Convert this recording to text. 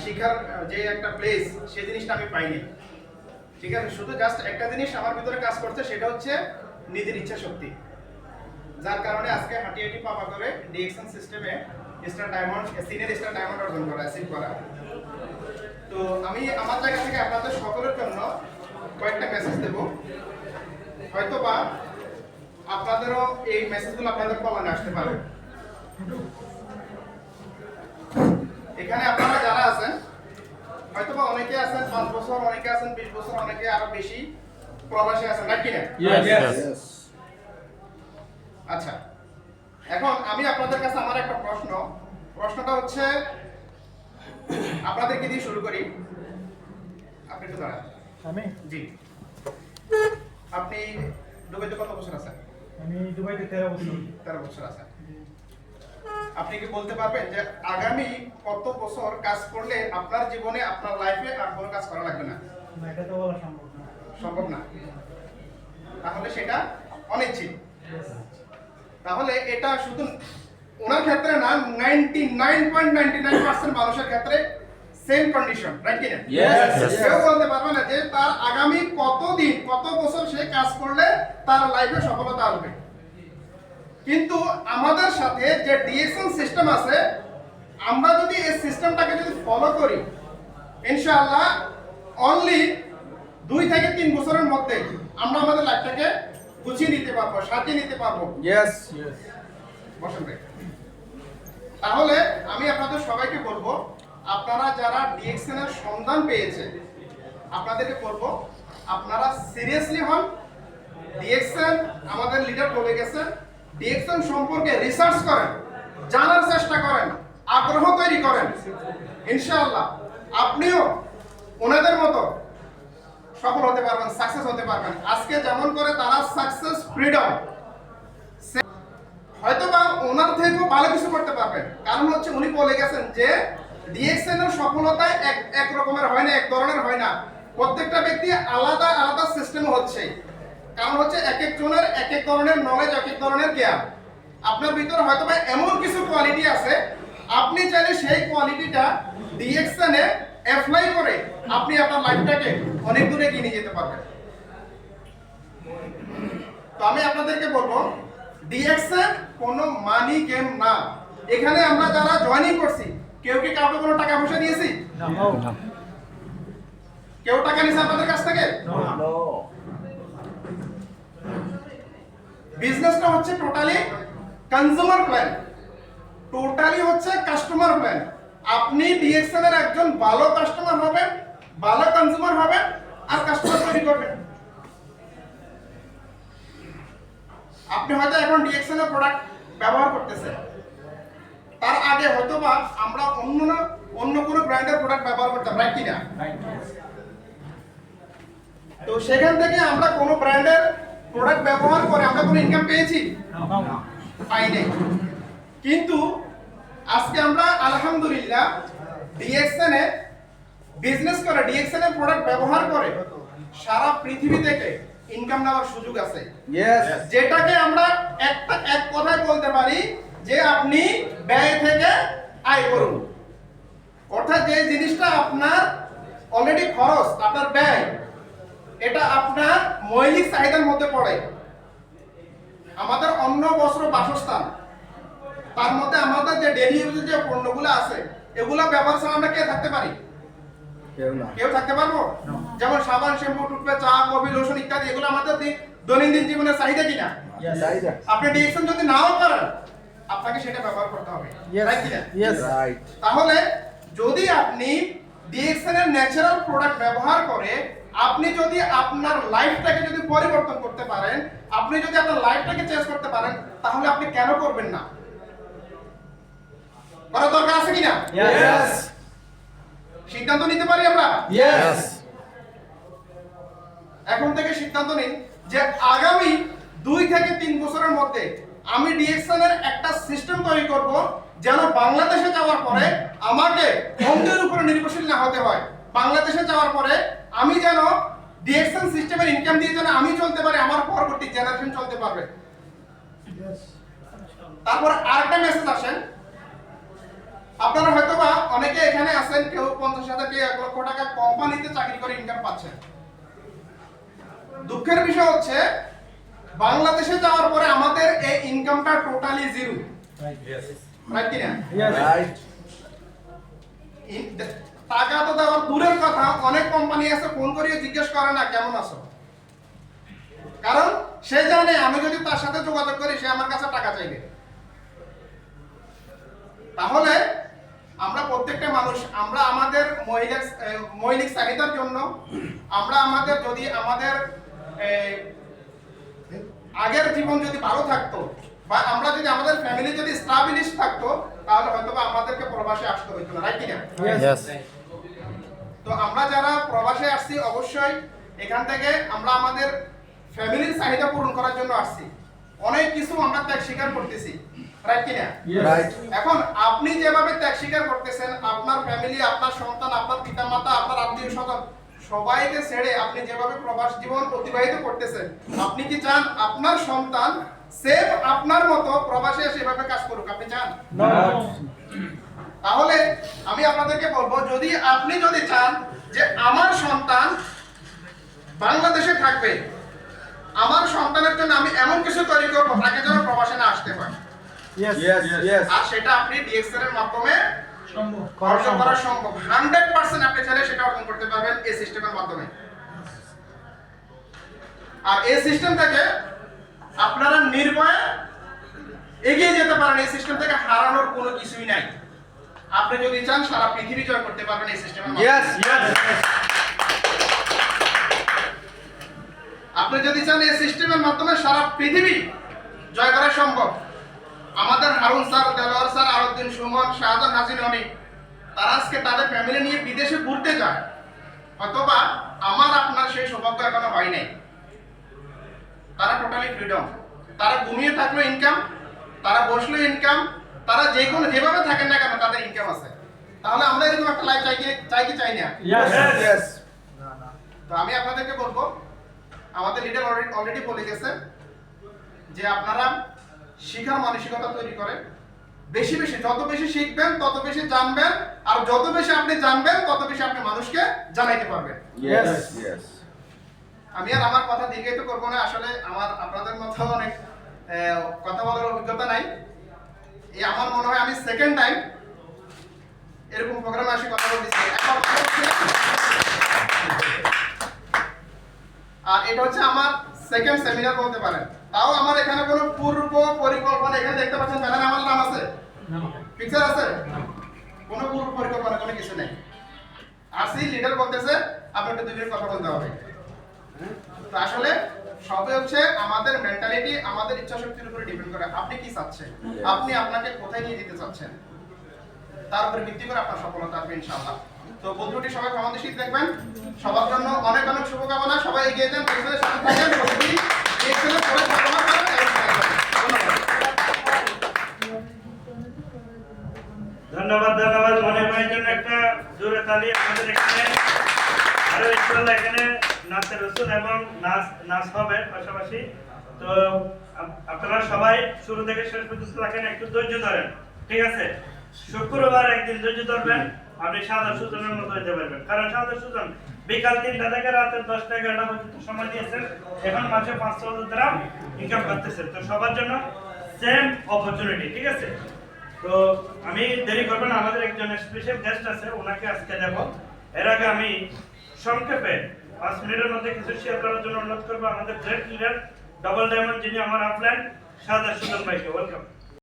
শিখার যে একটা প্লেস সেই জিনিসটা আমি পাইনি। ঠিক আছে, শুধু জাস্ট একটা জিনিস আমার ভিতরে কাজ করছে, সেটা হচ্ছে নিজের ইচ্ছা শক্তি, যার কারণে আজকে হাঁটি হাঁটি পাপা করে ডিএক্সএন সিস্টেমে star diamond, senior star diamond অর্জন করা, অ্যাচিভ করা। তো আমি আমার জায়গা থেকে আপনাদের সকলের জন্য কয়েকটা মেসেজ দেব, হয়তো বা আপনাদেরও এই মেসেজগুলো আপনাদের কমনে আসতে পারে। এখানে আপনারা যারা আছেন, হয়তো বা অনেকে আছেন 5 বছর, অনেকে আছেন 20 বছর, অনেকে আরো বেশি প্রবাসী আছেন, রাইট কিনা? Yes. আচ্ছা, এখন আমি আপনাদের কাছে আমার একটা প্রশ্নটা হচ্ছে, আপনাদেরকে দিয়ে শুরু করি। আপনি একটু দাঁড়ান। আমি জি, আপনি দুবাইতে কত বছর আছেন? আমি দুবাইতে 13 বছর। 13 বছর আছেন। আপনি কি বলতে পারবেন যে আগামী কত বছর কাজ করলে আপনার জীবনে, আপনার লাইফে আর কোনো কাজ করা লাগবে না? না, এটা তো বলা সম্ভব না। সম্ভব না। তাহলে সেটা অনিশ্চিত। তাহলে এটা শুধু ওনার ক্ষেত্রে না, 99.99% মানুষের ক্ষেত্রে সেম কন্ডিশন, রাইট কিনা? কেউ বলতে পারবে না যে তার আগামী কতদিন, কত বছর সে কাজ করলে তার লাইফে সফলতা আসবে। কিন্তু আমাদের সাথে যে ডিএক্সএন সিস্টেম আছে, আমরা যদি এই সিস্টেমটাকে যদি ফলো করি, ইনশাআল্লাহ অনলি 2 থেকে 3 বছরের মধ্যে আমরা আমাদের লাইফটাকে গুছিয়ে নিতে পারবো, সাজিয়ে নিতে পারবো। Yes. বসেন ভাই। তাহলে আমি আপনাদের সবাইকে বলবো, আপনারা যারা ডিএক্সএন এর সন্ধান পেয়েছে, আপনাদেরকে বলবো আপনারা সিরিয়াসলি হন। ডিএক্সএন আমাদের লিডার বলে গেছে, ডিএক্সএন সম্পর্কে রিসার্চ করেন, জানার চেষ্টা করেন, আগ্রহ তৈরি করেন। ইনশাআল্লাহ আপনিও ওনাদের মতো সফল হতে পারবেন, সাকসেস হতে পারবেন। আজকে যেমন করে তারা সাকসেস ফ্রিডম, হয়তো বা ওনার থেকেও ভালো কিছু করতে পারবেন। কারণ হচ্ছে উনি বলে গেছেন যে ডিএক্সএন এর সফলতা এক রকমের হয় না, এক ধরনের হয় না। প্রত্যেকটা ব্যক্তি আলাদা আলাদা সিস্টেমে হচ্ছে। কারণ হচ্ছে এক একজনের এক এক ধরনের নলেজ, এক এক ধরনের জ্ঞান। আপনার ভিতরে হয়তো বা এমন কিছু কোয়ালিটি আছে, আপনি চাইলে সেই কোয়ালিটিটা ডিএক্সএন এ অ্যাপ্লাই করে আপনি আপনার লাইফটাকে অনেক দূরে এগিয়ে নিয়ে যেতে পারবেন। তো আমি আপনাদেরকে বলবো, ডিএক্সএন কোনো মানি গেম না। এখানে আমরা যারা জয়েনিং করছি, কেউ কি কাউকে কোনো টাকা পয়সা দিয়েছি? No. কেউ টাকা নিছে আপনাদের কাছ থেকে? No. বিজনেসটা হচ্ছে টোটালি কনজিউমার প্ল্যান, টোটালি হচ্ছে কাস্টমার প্ল্যান। আপনি ডিএক্সএন এর একজন ভালো কাস্টমার হবেন, ভালো কনজিউমার হবেন, আর কাস্টমার তৈরি করবেন। আপনি হয়তো এখন ডিএক্সএন এর প্রোডাক্ট ব্যবহার করতেছেন, তার আগে হয়তো বা আমরা অন্য কোনো ব্র্যান্ডের প্রোডাক্ট ব্যবহার করতাম, রাইট কিনা? তো সেখান থেকে আমরা কোনো ব্র্যান্ডের প্রোডাক্ট ব্যবহার করে আমরা কোনো ইনকাম পেয়েছি? No. পাই নাই। কিন্তু আজকে আমরা আলহামদুলিল্লাহ ডিএক্সএন এ বিজনেস করে, ডিএক্সএন এর প্রোডাক্ট ব্যবহার করে সারা পৃথিবী থেকে ইনকাম নেওয়ার সুযোগ আছে। Yes. যেটাকে আমরা এক কথায় বলতে পারি যে আপনি ব্যয় থেকে আয় করুন। অর্থাৎ যে জিনিসটা আপনার অলরেডি খরচ, আপনার ব্যয়, এটা আপনার মৌলিক চাহিদার মধ্যে পড়ে। আমাদের অন্ন, বস্ত্র, বাসস্থান, তার মধ্যে আমাদের যে ডেইলি ইউজের যে পণ্যগুলো আছে, এগুলো ব্যবহার ছাড়া আমরা কে থাকতে পারি? কেউ থাকতে পারবো? যেমন সাবান, শ্যাম্পু, টুথপেস্ট, চা, কফি, লোশন ইত্যাদি, এগুলো আমাদের দৈনন্দিন জীবনের চাহিদা কিনা? আপনি ডিএক্সএন যদি নাও করেন, আপনাকে সেটা ব্যবহার করতে হবে, রাইট কিনা? Right. তাহলে যদি আপনি ডিএক্সএন এর ন্যাচারাল প্রোডাক্ট ব্যবহার করে আপনি যদি আপনার লাইফটাকে যদি পরিবর্তন করতে পারেন, আপনি যদি আপনার লাইফটাকে চেঞ্জ করতে পারেন, তাহলে আপনি কেন করবেন না? করার দরকার আছে কিনা? Yes. সিদ্ধান্ত নিতে পারি আমরা? Yes. এখন থেকে সিদ্ধান্ত নিন যে আগামী 2 থেকে 3 বছরের মধ্যে আমি ডিএক্সএন এর একটা সিস্টেম তৈরি করব, যেন বাংলাদেশে যাওয়ার পরে আমাকে অন্যের উপরে নির্ভরশীল না হতে হয়। বাংলাদেশে যাওয়ার পরে আমি যেন ডিএক্সএন সিস্টেমের ইনকাম দিয়ে যেন আমি চলতে পারি, আমার পরবর্তী জেনারেশন চলতে পারবে। তারপর আরেকটা মেসেজ আসেন, আপনারা হয়তোবা অনেকে এখানে আছেন, কেউ 50,000 কেউ 1 লক্ষ টাকা কোম্পানিতে চাকরি করে ইনকাম পাচ্ছেন। দুঃখের বিষয় হচ্ছে বাংলাদেশে যাওয়ার পরে আমাদের এই ইনকামটা টোটালি জিরো, রাইট কিনা? রাইট। টাকা তো দেওয়ার দূরের কথা, অনেক কোম্পানি আছে ফোন করিয়ে জিজ্ঞেস করে না কেমন আছো, কারণ সে জানে আমি যদি তার সাথে যোগাযোগ করি সে আমার কাছে টাকা চাইবে। তাহলে আমরা প্রত্যেকটা মানুষ, আমরা আমাদের মৌলিক চাহিদার জন্য আমরা আমাদের যদি আমাদের আগের জীবন যদি ভালো থাকতো বা আমরা যদি আমাদের ফ্যামিলি যদি স্টাবলিশ থাকতো তাহলে হয়তো বা আমাদেরকে প্রবাসে আসতে হইতো না, রাইট কিনা? Yes. তো আমরা যারা প্রবাসে আসছি অবশ্যই এখান থেকে আমরা আমাদের ফ্যামিলির চাহিদা পূরণ করার জন্য আসছি। অনেক কিছু আমরা ত্যাগ স্বীকার করতেছি, রাইট কিনা? রাইট। এখন আপনি যেভাবে ত্যাগ স্বীকার করতেছেন, আপনার ফ্যামিলি, আপনার সন্তান, আপনার পিতামাতা, আপনার আত্মীয় স্বজন সবাইকে ছেড়ে আপনি যেভাবে প্রবাস জীবন অতিবাহিত করতেছেন, আপনি কি চান আপনার সন্তান সেম আপনার মতো প্রবাসে সেভাবে কাজ করুক? আপনি চান? তাহলে আমি আপনাদেরকে বলবো, আপনি যদি চান যে আমার সন্তান বাংলাদেশে থাকবে, আমার সন্তানের জন্য আমি এমন কিছু তৈরি করবো তাকে যেন প্রবাসে না আসতে পারে, ইয়েস ইয়েস। আর সেটা আপনি ডিএক্সএল এর মাধ্যমে সম্ভব অর্জন করা সম্ভব। 100% আপনি চাইলে সেটা অর্জন করতে পারবেন এই সিস্টেমের মাধ্যমে। আর এই সিস্টেম থেকে আপনারা নির্ভয়ে এগিয়ে যেতে পারেন। এই সিস্টেম থেকে হারানোর কোনো কিছুই নাই। আপনি যদি চান সারা পৃথিবী জয় করতে পারবেন এই সিস্টেমের মাধ্যমে। Yes yes. আপনি যদি চান এই সিস্টেমের মাধ্যমে সারা পৃথিবী জয় করা সম্ভব। আমাদের হারুন স্যার, দেলোয়ার স্যার, আরউদ্দিন সুমন, শাহজাহান, নাজির, অনিক তারা আজকে তাদের ফ্যামিলি নিয়ে বিদেশে ঘুরতে যায়, অথবা আমার আপনার সেই সৌভাগ্য এখনো হয় নাই। তারা টোটালি ফ্রিডম, তারা ঘুমিয়ে থাকলো ইনকাম, তারা বসলো ইনকাম, তারা যে কোনো যেভাবে থাকেন না কেন তাদের ইনকাম আছে। তাহলে আমরা এরকম একটা লাইফ চাই না? ইয়েস। তো আমি আপনাদেরকে বলবো, আমাদের লিডার অলরেডি বলে গেছে যে আপনারা শিখার মানসিকতা তৈরি করেন। বেশি বেশি, যত বেশি শিখবেন তত বেশি জানবেন, আর যত বেশি আপনি জানবেন তত বেশি আপনি মানুষকে জানাইতে পারবেন। Yes yes. আমি আর আমার কথা দীর্ঘায়িত করবো না, আসলে আমার আপনাদের মতো অনেক কথা বলার অভিজ্ঞতা নাই। এই আমার মনে হয় আমি সেকেন্ড টাইম এরকম প্রোগ্রামে আসি কথা বলতেছি। আর এটা হচ্ছে আমার সেকেন্ড সেমিনার বলতে পারেন। তাও আমার এখানে কোনো পূর্ব পরিকল্পনা, এখানে দেখতে পাচ্ছেন ব্যানারে আমার নাম আছে, পিকচার আছে, কোনো পূর্ব পরিকল্পনা কোনো কিছু নেই। আসি লিডার বলতেছে আপনাকে 2 মিনিট কথা বলতে হবে। তো আসলে সবই হচ্ছে আমাদের মেন্টালিটি, আমাদের ইচ্ছা শক্তির উপরে ডিপেন্ড করে। আপনি কি চাচ্ছেন, আপনি আপনাকে কোথায় নিয়ে যেতে চাচ্ছেন, তার উপর ভিত্তি করে আপনার সফলতা আসবে ইনশাআল্লাহ। তো বন্ধুটি সবাই আমাদের শীত দেখবেন। সবার জন্য অনেক অনেক শুভকামনা। সবাই এগিয়ে যান, পেছনের সাথে থাকেন, প্রতিদিন এক্সেলেন্ট করে পারফরম্যান্স করেন। ধন্যবাদ ধন্যবাদ মনির ভাইয়ের জন্য একটা জোরে তালি। আমাদের এখানে আরো ইনশাআল্লাহ এখানে নাচের রসুন এবং নাচ হবে পাশাপাশি। তো আপনারা সবাই শুরু থেকে শেষ পর্যন্ত থাকেন, একটু ধৈর্য ধরেন, ঠিক আছে? শুক্রবার একদিন ধৈর্য ধরবেন, আপনি সাদা সুজনের মতো হইতে পারবেন। কারণ সাদা সুজন বিকাল 3টা থেকে রাতের 10টা 11টা পর্যন্ত সময় দিয়েছেন, এখন মাসে 500 দ্বারা ইনকাম করতেছেন। তো সবার জন্য সেম অপরচুনিটি, ঠিক আছে? তো আমি দেরি করব না, আমাদের একজন স্পেশাল গেস্ট আছে, ওনাকে আজকে দেব। এর আগে আমি সংক্ষেপে 5 মিনিটের মধ্যে কিছু শেয়ার করার জন্য অনুরোধ করবো আমাদের গ্রেট লিডার ডাবল ডায়মন্ড, যিনি আমার আপলাইন, সাদা সুজন ভাইকে। ওয়েলকাম।